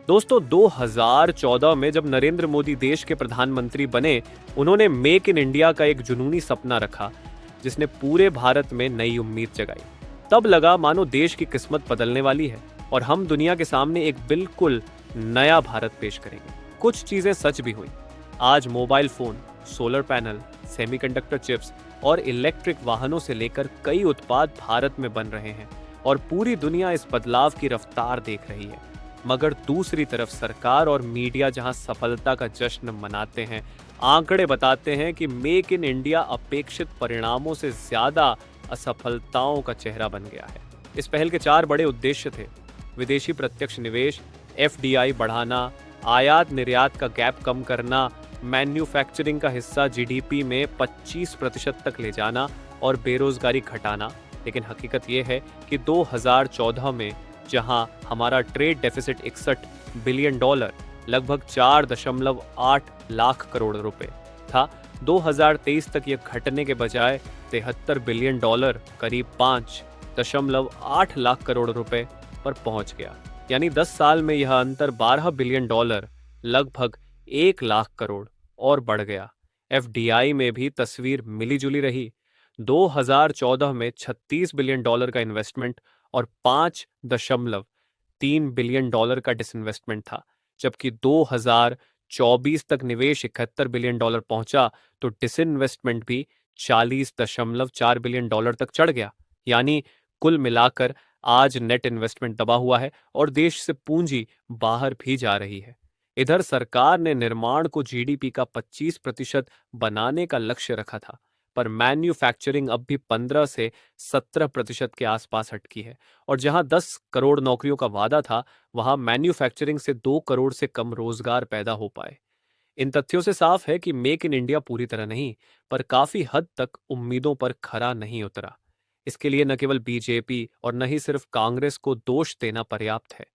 दोस्तों 2014 में जब नरेंद्र मोदी देश के प्रधानमंत्री बने, उन्होंने मेक इन इंडिया का एक जुनूनी सपना रखा, जिसने पूरे भारत में नई उम्मीद जगाई। तब लगा मानो देश की किस्मत बदलने वाली है और हम दुनिया के सामने एक बिल्कुल नया भारत पेश करेंगे। कुछ चीजें सच भी हुई। आज mobile phone, solar panel, semiconductor chips और इलेक्ट्रिक वाहनों से लेकर कई उत्पाद भारत में बन रहे हैं और पूरी दुनिया इस बदलाव की रफ्तार देख रही है। मगर दूसरी तरफ सरकार और मीडिया जहां सफलता का जश्न मनाते हैं, आंकड़े बताते हैं कि मेक इन इंडिया अपेक्षित परिणामों से ज्यादा असफलताओं का चेहरा बन गया है। इस पहल के 4 बड़े उद्देश्य थे: विदेशी प्रत्यक्ष निवेश, एफडीआई बढ़ाना, आयात निर्यात का गैप कम करना, मैन्युफैक्चरिंग का हिस्सा जीडीपी में 25% तक ले जाना और बेरोजगारी घटाना। लेकिन हकीकत यह है कि 2014 में जहां हमारा ट्रेड डेफिसिट 61 बिलियन डॉलर, लगभग 4.8 लाख करोड़ रुपए था, 2023 तक यह घटने के बजाय 73 बिलियन डॉलर, करीब 5.8 लाख करोड़ रुपए पर पहुंच गया। यानी 10 साल में यह अंतर 12 बिलियन डॉलर, लगभग 1 लाख करोड़ और बढ़ गया। एफडीआई में भी तस्वीर मिली जुली रही। 2014 में 36 बिलियन डॉलर का इन्वेस्टमेंट और 5.3 बिलियन डॉलर का डिसइन्वेस्टमेंट था, जबकि 2024 तक निवेश 71 बिलियन डॉलर पहुंचा तो डिसइन्वेस्टमेंट भी 40.4 बिलियन डॉलर तक चढ़ गया। यानी कुल मिलाकर आज नेट इन्वेस्टमेंट दबा हुआ है और देश से पूंजी बाहर भी जा रही है। इधर सरकार ने निर्माण को जीडीपी का 25% बनाने का लक्ष्य रखा था, पर मैन्युफैक्चरिंग अब भी 15 से 17% के आसपास अटकी है और जहां 10 करोड़ नौकरियों का वादा था, वहां मैन्युफैक्चरिंग से 2 करोड़ से कम रोजगार पैदा हो पाए। इन तथ्यों से साफ है कि मेक इन इंडिया पूरी तरह नहीं, पर काफी हद तक उम्मीदों पर खरा नहीं उतरा। इसके लिए न केवल बीजेपी और न ही सिर्फ कांग्रेस को दोष देना पर्याप्त है।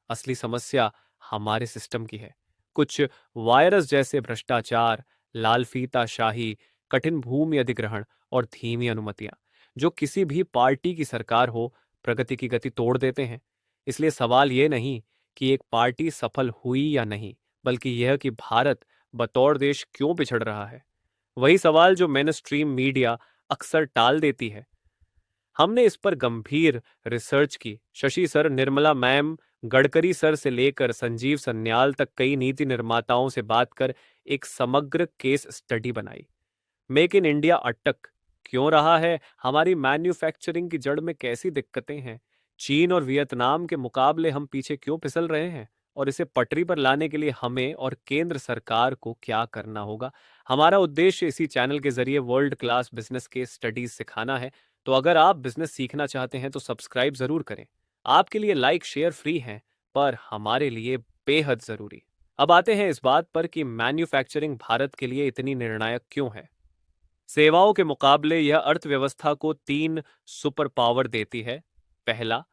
असली समस्या हमारे सिस्टम की है। कुछ वायरस जैसे भ्रष्टाचार, लाल फीताशाही, कठिन भूमि अधिग्रहण और धीमी अनुमतियां, जो किसी भी पार्टी की सरकार हो, प्रगति की गति तोड़ देते हैं। इसलिए सवाल ये नहीं कि एक पार्टी सफल हुई या नहीं, बल्कि यह कि भारत बतौर देश क्यों पिछड़ रहा है। वही सवाल जो मेन स्ट्रीम मीडिया अक्सर टाल देती है। हमने इस पर गंभीर रिसर्च की। Shashi sir, Nirmala ma'am, Gadkari sir से लेकर संजीव सन्याल तक कई नीति निर्माताओं से बात कर एक समग्र केस स्टडी बनाई। मेक इन इंडिया अटक क्यों रहा है? हमारी मैन्युफैक्चरिंग की जड़ में कैसी दिक्कतें हैं? चीन और वियतनाम के मुकाबले हम पीछे क्यों फिसल रहे हैं? और इसे पटरी पर लाने के लिए हमें और केंद्र सरकार को क्या करना होगा? हमारा उद्देश्य इसी चैनल के जरिए world class business case studies सिखाना है। तो अगर आप बिजनेस सीखना चाहते हैं तो सब्सक्राइब जरूर करें। आपके लिए लाइक शेयर फ्री हैं, पर हमारे लिए बेहद जरूरी। अब आते हैं इस बात पर कि मैन्युफैक्चरिंग भारत के लिए इतनी निर्णायक क्यों है। सेवाओं के मुकाबले यह अर्थव्यवस्था को 3 सुपर पावर देती है। पहला,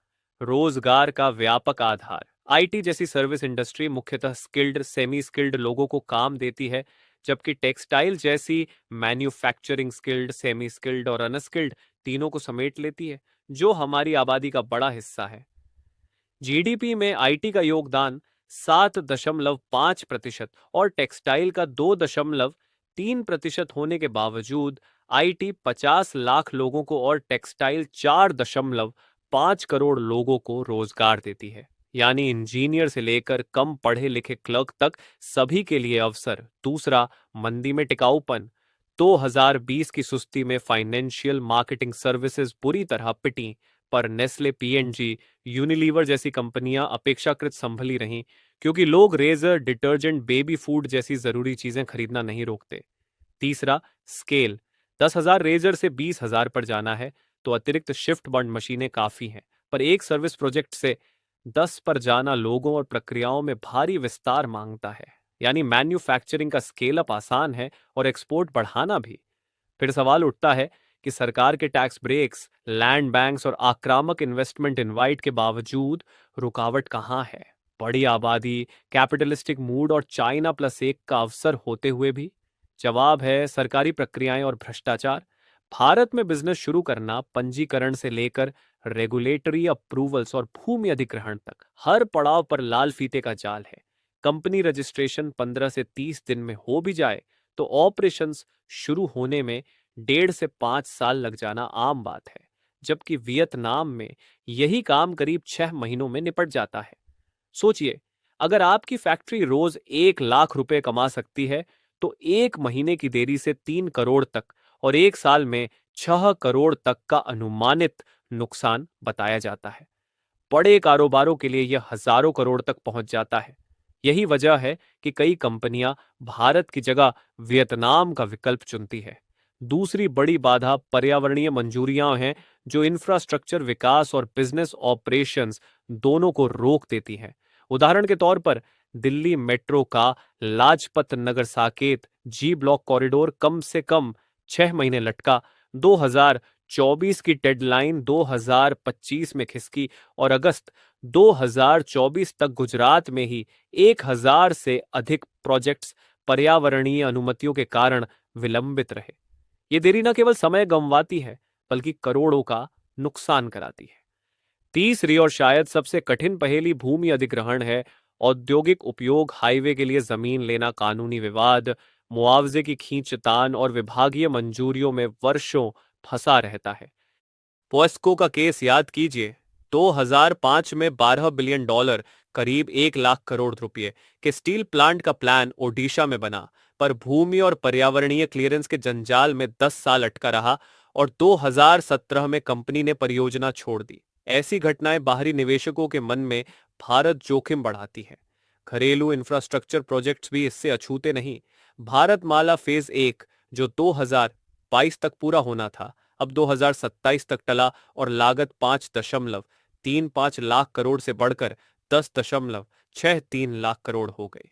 रोजगार का व्यापक आधार। आईटी जैसी सर्विस इंडस्ट्री मुख्यतः स्किल्ड, सेमी स्किल्ड लोगों को काम देती है, जबकि टेक्सटाइल जैसी मैन्युफैक्चरिंग स्किल्ड, सेमी स्किल्ड और अनस्किल्ड तीनों को समेट लेती है, जो हमारी आबादी का बड़ा हिस्सा है। जीडीपी में आईटी का योगदान 7.5% और टेक्सटाइल का 2.3% होने के बावजूद आईटी 50 लाख लोगों को और टेक्सटाइल 4.5 करोड़ लोगों को रोजगार देती है। यानी इंजीनियर से लेकर कम पढ़े लिखे क्लर्क तक सभी के लिए अवसर। दूसरा, मंदी में टिकाऊपन। 2020 की सुस्ती में फाइनेंशियल मार्केटिंग सर्विसेज बुरी तरह पिटी, पर नेस्ले, पीएनजी, यूनिलीवर जैसी कंपनियां अपेक्षाकृत संभली रहीं, क्योंकि लोग रेजर, डिटर्जेंट, बेबी फूड जैसी जरूरी चीजें खरीदना नहीं रोकते। तीसरा, स्केल। 10,000 रेजर से 20,000 पर जाना है तो अतिरिक्त शिफ्ट बर्न मशीनें काफी हैं, पर एक सर्विस प्रोजेक्ट से 10 पर जाना लोगों और प्रक्रियाओं में भारी विस्तार मांगता है। यानी मैन्युफैक्चरिंग का स्केल अप आसान है और एक्सपोर्ट बढ़ाना भी। फिर सवाल उठता है कि सरकार के टैक्स ब्रेक्स, लैंड बैंक्स और आक्रामक इन्वेस्टमेंट इनवाइट के बावजूद रुकावट कहां है? बड़ी आबादी, कैपिटलिस्टिक मूड और चाइना +1 का अवसर होते हुए भी? जवाब है सरकारी प्रक्रियाएं और भ्रष्टाचार। भारत में बिजनेस शुरू करना पंजीकरण से लेकर रेगुलेटरी अप्रूवल्स और भूमि अधिग्रहण तक हर पड़ाव पर लाल फीते का जाल है। कंपनी रजिस्ट्रेशन 15 से 30 दिन में हो भी जाए तो ऑपरेशंस शुरू होने में 1.5 से 5 साल लग जाना आम बात है, जबकि वियतनाम में यही काम करीब 6 महीनों में निपट जाता है। सोचिए, अगर आपकी फैक्ट्री रोज 1 लाख रुपए कमा सकती है तो 1 महीने की देरी से 3 करोड़ तक और 1 साल में 6 करोड़ तक का अनुमानित नुकसान बताया जाता है। बड़े कारोबारों के लिए यह हजारों करोड़ तक पहुंच जाता है। यही वजह है कि कई कंपनियां भारत की जगह वियतनाम का विकल्प चुनती है। दूसरी बड़ी बाधा पर्यावरणीय मंजूरियां हैं, जो इंफ्रास्ट्रक्चर विकास और बिजनेस ऑपरेशंस दोनों को रोक देती हैं। उदाहरण के तौर पर दिल्ली मेट्रो का लाजपत नगर साकेत जी ब्लॉक कॉरिडोर कम से कम 6 महीने लटका, 2024 की डेडलाइन 2025 में खिसकी और अगस्त 2024 तक गुजरात में ही 1,000 से अधिक प्रोजेक्ट्स पर्यावरणीय अनुमतियों के कारण विलंबित रहे। ये देरी न केवल समय गंवाती है, बल्कि करोड़ों का नुकसान कराती है। तीसरी और शायद सबसे कठिन पहेली भूमि अधिग्रहण है। औद्योगिक उपयोग, हाईवे के लिए जमीन लेना, कानूनी विवाद, मुआवजे की खींचतान और विभागीय मंजूरियों में वर्षों फंसा रहता है। पॉस्को का केस याद कीजिए। 2005 में $12 बिलियन, करीब 1 लाख करोड़ रुपए के स्टील प्लांट का प्लान ओडिशा में बना, पर भूमि और पर्यावरणीय क्लियरेंस के जंजाल में 10 साल अटका रहा और 2017 में कंपनी ने परियोजना छोड़ दी। ऐसी घटनाएं बाहरी निवेशकों के मन में भारत जोखिम बढ़ाती है। घरेलू इंफ्रास्ट्रक्चर प्रोजेक्ट्स भी इससे अछूते नहीं। भारतमाला फेज 1, जो 2022 तक पूरा होना था, अब 2027 तक टला और लागत 5.35 लाख करोड़ से बढ़कर 10.63 लाख करोड़ हो गई।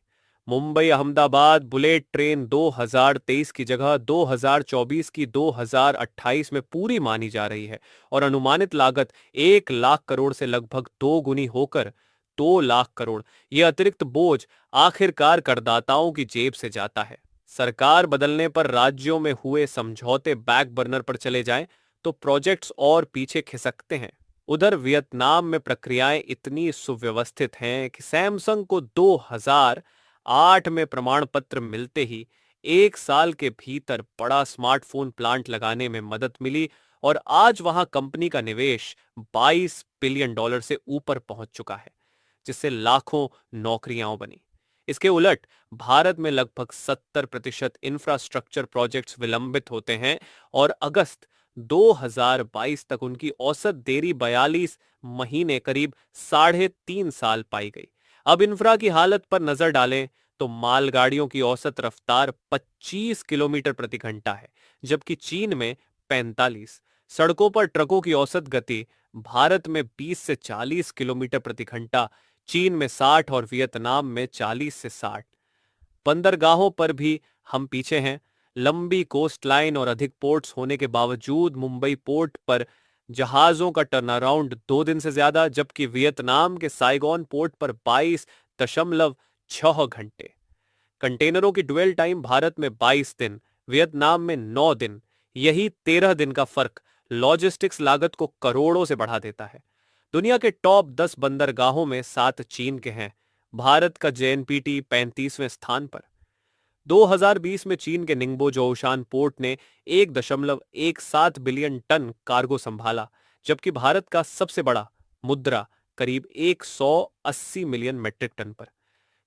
मुंबई अहमदाबाद बुलेट ट्रेन 2023 की जगह 2024 की 2028 में पूरी मानी जा रही है और अनुमानित लागत 1 लाख करोड़ से लगभग 2 गुनी होकर 2 लाख करोड़। यह अतिरिक्त बोझ आखिरकार करदाताओं की जेब से जाता है। सरकार बदलने पर राज्यों में हुए समझौते बैक बर्नर पर चले जाएं तो प्रोजेक्ट्स और पीछे खिसकते हैं। उधर वियतनाम में प्रक्रियाएं इतनी सुव्यवस्थित हैं कि सैमसंग को 2008 में प्रमाण पत्र मिलते ही 1 साल के भीतर बड़ा स्मार्टफोन प्लांट लगाने में मदद मिली और आज वहां कंपनी का निवेश $22 बिलियन से ऊपर पहुंच चुका है, जिससे लाखों नौकरियां बनी। इसके उलट भारत में लगभग 70% इंफ्रास्ट्रक्चर प्रोजेक्ट्स विलंबित होते हैं और अगस्त 2022 तक उनकी औसत देरी 42 महीने, करीब 3.5 साल पाई गई। अब इंफ्रा की हालत पर नजर डालें तो मालगाड़ियों की औसत रफ्तार 25 किलोमीटर प्रति घंटा है, जबकि चीन में 45। सड़कों पर ट्रकों की औसत गति भारत में 20 से 40 किलोमीटर प्रति घंटा, चीन में 60 और वियतनाम में 40 से 60। बंदरगाहों पर भी हम पीछे हैं। लंबी कोस्ट लाइन और अधिक पोर्ट्स होने के बावजूद मुंबई पोर्ट पर जहाजों का टर्नअराउंड 2 दिन से ज्यादा, जबकि वियतनाम के साइगोन पोर्ट पर 22.6 घंटे। कंटेनरों की ड्वेल टाइम भारत में 22 दिन, वियतनाम में 9 दिन। यही 13 दिन का फर्क लॉजिस्टिक्स लागत को करोड़ों से बढ़ा देता है। दुनिया के टॉप 10 बंदरगाहों में 7 चीन के हैं। भारत का जेएनपीटी 35वें स्थान पर। 2020 में चीन के निंगबो जोशान पोर्ट ने 1.17 बिलियन टन कार्गो संभाला, जबकि भारत का सबसे बड़ा मुद्रा करीब 180 मिलियन मेट्रिक टन पर।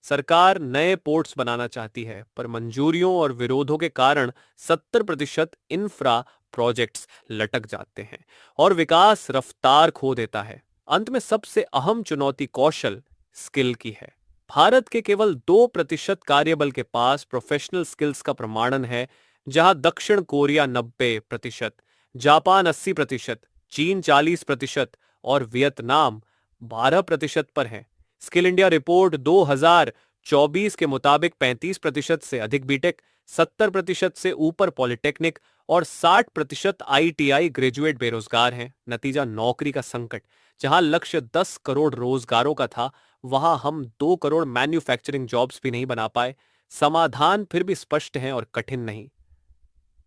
सरकार नए पोर्ट्स बनाना चाहती है, पर मंजूरियों और विरोधों के कारण 70% इंफ्रा प्रोजेक्ट्स लटक जाते हैं और विकास रफ्तार खो देता है। अंत में सबसे अहम चुनौती कौशल, स्किल की है। भारत के केवल 2% कार्यबल के पास प्रोफेशनल स्किल्स का प्रमाणन है, जहां दक्षिण कोरिया 90%, जापान 80%, चीन 40% और वियतनाम 12% पर है। स्किल इंडिया रिपोर्ट 2024 के मुताबिक 35% से अधिक बीटेक, 70% से ऊपर पॉलिटेक्निक और 60% आईटीआई ग्रेजुएट बेरोजगार हैं। नतीजा नौकरी का संकट। जहां लक्ष्य 10 करोड़ रोजगारों का था, वहां हम 2 करोड़ मैन्युफैक्चरिंग जॉब्स भी नहीं बना पाए। समाधान फिर भी स्पष्ट है और कठिन नहीं।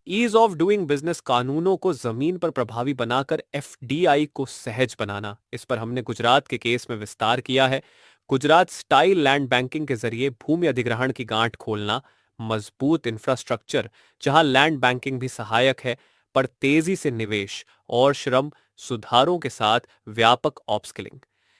ईज ऑफ डूइंग बिजनेस कानूनों को जमीन पर प्रभावी बनाकर एफडीआई को सहज बनाना, इस पर हमने गुजरात के केस में विस्तार किया है। गुजरात स्टाइल लैंड बैंकिंग के जरिए भूमि अधिग्रहण की गांठ खोलना, मजबूत इंफ्रास्ट्रक्चर जहां लैंड बैंकिंग भी सहायक है, पर तेजी से निवेश और श्रम सुधारों के साथ व्यापक ऑपस्किलिंग।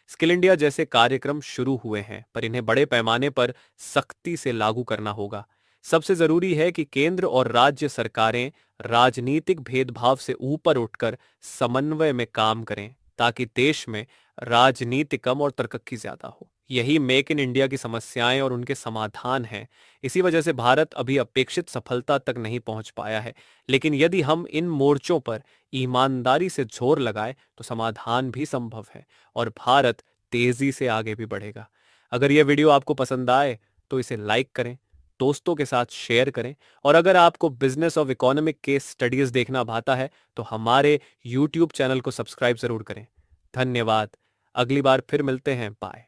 स्किल इंडिया जैसे कार्यक्रम शुरू हुए हैं, पर इन्हें बड़े पैमाने पर सख्ती से लागू करना होगा। सबसे जरूरी है कि केंद्र और राज्य सरकारें राजनीतिक भेदभाव से ऊपर उठकर समन्वय में काम करें, ताकि देश में राजनीति कम और तरक्की ज्यादा हो। यही मेक इन इंडिया की समस्याएं और उनके समाधान हैं। इसी वजह से भारत अभी अपेक्षित सफलता तक नहीं पहुंच पाया है, लेकिन यदि हम इन मोर्चों पर ईमानदारी से जोर लगाए तो समाधान भी संभव है और भारत तेजी से आगे भी बढ़ेगा। अगर यह वीडियो आपको पसंद आए तो इसे लाइक करें, दोस्तों के साथ शेयर करें, और अगर आपको बिजनेस और इकोनॉमिक केस स्टडीज देखना भाता है तो हमारे यूट्यूब चैनल को सब्सक्राइब जरूर करें। धन्यवाद। अगली बार फिर मिलते हैं। बाय।